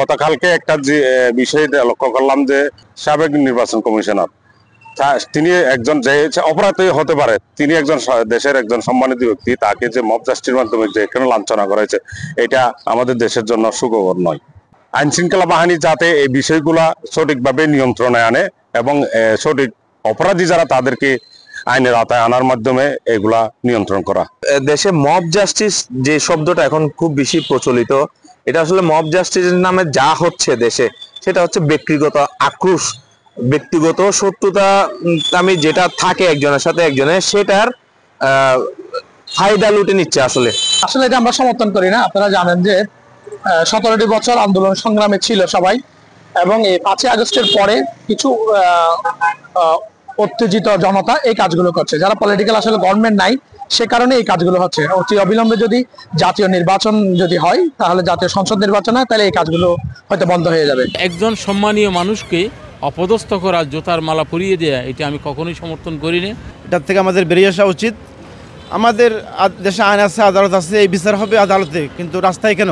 গতকালকে একটা যে বিষয় লক্ষ্য করলাম যে সাবেক নির্বাচন কমিশনার তিনি একজন যে অপরাধী হতে পারে, তিনি একজন দেশের একজন সম্মানিত ব্যক্তি, তাকে যে মব জাস্টিসের মাধ্যমে যে এখানে লাঞ্ছনা করা হয়েছে, এটা আমাদের দেশের জন্য সুখবর নয়। আইন শৃঙ্খলা বাহিনী যাতে এই বিষয়গুলা সঠিকভাবে নিয়ন্ত্রণে আনে এবং সঠিক অপরাধী যারা তাদেরকে আইনের আওতায় আনার মাধ্যমে এগুলা নিয়ন্ত্রণ করা। দেশে মব জাস্টিস যে শব্দটা এখন খুব বেশি প্রচলিত, এটা আসলে মব জাস্টিসের নামে যা হচ্ছে দেশে, সেটা হচ্ছে ব্যক্তিগত আক্রোশ, ব্যক্তিগত শত্রুতা আমি যেটা থাকে একজনের সাথে একজনের, সেটার ফায়দা লুটে নিচ্ছে। আসলে এটা আমরা সমর্থন করি না। আপনারা জানেন যে 17টি বছর আন্দোলন সংগ্রামে ছিল সবাই, এবং এই 5ই আগস্টের পরে কিছু উত্তেজিত জনতা এই কাজগুলো করছে, যারা পলিটিক্যাল আসলে গভর্নমেন্ট নাই, সে কারণে এই কাজগুলো হচ্ছে। অতি অবিলম্বে যদি জাতীয় নির্বাচন যদি হয়, তাহলে জাতীয় সংসদ নির্বাচন হয়, তাহলে এই কাজগুলো হয়তো বন্ধ হয়ে যাবে। একজন সম্মানীয় মানুষকে অপদস্থ করা, জোতার মালা পরিয়ে দেয়া, এটা আমি কখনোই সমর্থন করি না। এটার থেকে আমাদের বেরিয়ে আসা উচিত। আমাদের দেশে আইন আছে, আদালত আছে, এই বিচার হবে আদালতে, কিন্তু রাস্তায় কেন?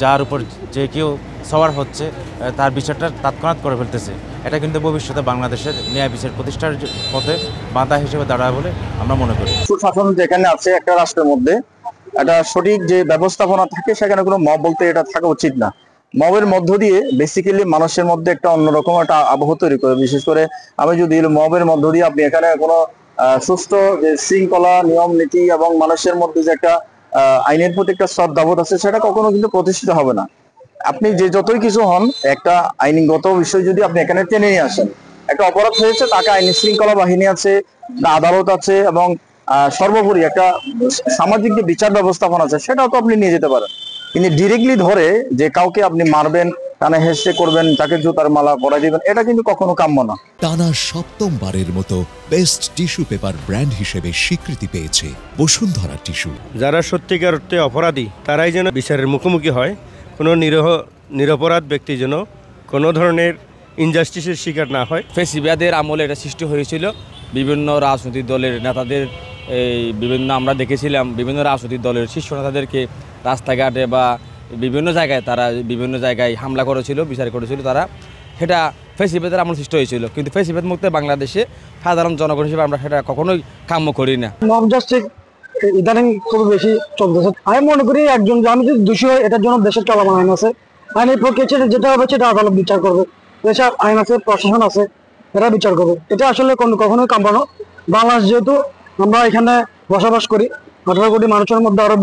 যার উপর যে কেউ সওয়ার হচ্ছে তার বিচারটা তৎক্ষণাৎ করে ফেলতেছে, এটা কিন্তু ভবিষ্যতে বাংলাদেশের ন্যায় বিচার প্রতিষ্ঠার পথে বাধা হিসেবে দাঁড়ায় বলে আমরা মনে করি। সুশাসন যেখানে আছে একটা রাষ্ট্রের মধ্যে, একটা সঠিক যে ব্যবস্থাপনা থাকে, সেখানে কোনো মব বলতে এটা থাকা উচিত না। মবের মধ্য দিয়ে বেসিক্যালি মানুষের মধ্যে একটা অন্যরকম একটা আবহ তৈরি করে। বিশেষ করে আমি যদি মবের মধ্য দিয়ে আপনি এখানে কোনো সুষ্ঠু যে শৃঙ্খলা, নিয়ম নীতি এবং মানুষের মধ্যে যে একটা আইনের প্রতি একটা শ্রদ্ধাবোধ আছে, সেটা কখনো কিন্তু প্রতিষ্ঠিত হবে না। আপনি যে যতই কিছু হন, একটা আইনগত বিষয় যদি আপনি এখানে টেনে নিয়ে আসেন, একটা অপরাধ হয়েছে, তাকে আইন শৃঙ্খলা বাহিনী আছে, আদালত আছে, এবং সর্বোপরি একটা সামাজিক যে বিচার ব্যবস্থাপনা আছে, সেটাও তো আপনি নিয়ে যেতে পারেন। কিন্তু ডিরেক্টলি ধরে যে কাউকে আপনি মারবেন, কানে হেসে করবেন, তাকে জুতার মালা পরাই দিবেন, এটা কিন্তু কখনো কাম্য না। টানা 7মবারের মতো বেস্ট টিস্যু পেপার ব্র্যান্ড হিসেবে স্বীকৃতি পেয়েছে বসুন্ধরা টিস্যু। যারা সত্যিকার অর্থে অপরাধী, তারাই যেন বিচারের মুখোমুখি হয়। কোনো নিরপরাধ ব্যক্তি যেন কোনো ধরনের ইনজাস্টিসের শিকার না হয়। ফ্যাসিবাদের আমলে এটা সৃষ্টি হয়েছিল। বিভিন্ন রাজনৈতিক দলের নেতাদের, আমরা দেখেছিলাম বিভিন্ন রাজনৈতিক দলের শীর্ষ নেতাদেরকে রাস্তাঘাটে বা বিভিন্ন জায়গায় হামলা করেছিল, বিচার করেছিল তারা। সেটা ফ্যাসিবাদের আমল সৃষ্টি হয়েছিল, কিন্তু ফ্যাসিবাদ মুক্ত বাংলাদেশে সাধারণ জনগণ হিসেবে আমরা সেটা কখনোই কাম্য করি না। মব জাস্টিস ইদানিং খুব বেশি চলতেছে। আমি মনে করি একজন আমি যদি দোষী হয়, এটার জন্য দেশের চলমান আইন আছে, আইনের প্রক্রিয়া যেটা হবে সেটা আদালত বিচার করবে। দেশের আইন আছে, প্রশাসন আছে, এরা বিচার করবে। এটা আসলে কখনোই কাম্য না। বাংলাদেশ যেহেতু আমরা এখানে বসবাস করি, 18 কোটি মানুষের মধ্যে আরো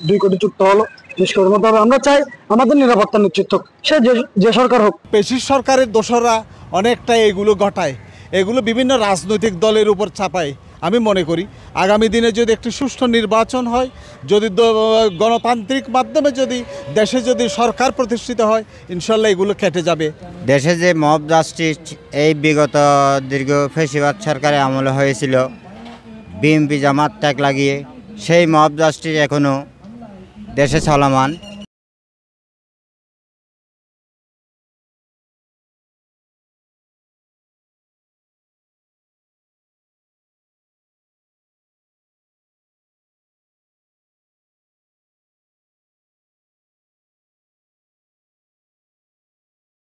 2 কোটি যুক্ত হলো, 20 কোটির মধ্যে আমরা চাই আমাদের নিরাপত্তা নিশ্চিত হোক, সে যে সরকার হোক। পেশির সরকারের দোসররা অনেকটা এগুলো ঘটায়, এগুলো বিভিন্ন রাজনৈতিক দলের উপর চাপায়। আমি মনে করি আগামী দিনে যদি একটি সুষ্ঠু নির্বাচন হয়, যদি গণতান্ত্রিক মাধ্যমে যদি দেশে যদি সরকার প্রতিষ্ঠিত হয়, ইনশাল্লাহ এগুলো কেটে যাবে। দেশে যে মব জাস্টিস এই বিগত দীর্ঘ ফ্যাসিবাদ সরকারের আমলে হয়েছিল, বিএনপি জামাত ট্যাগ লাগিয়ে, সেই মব জাস্টিস এখনও দেশে চলমান।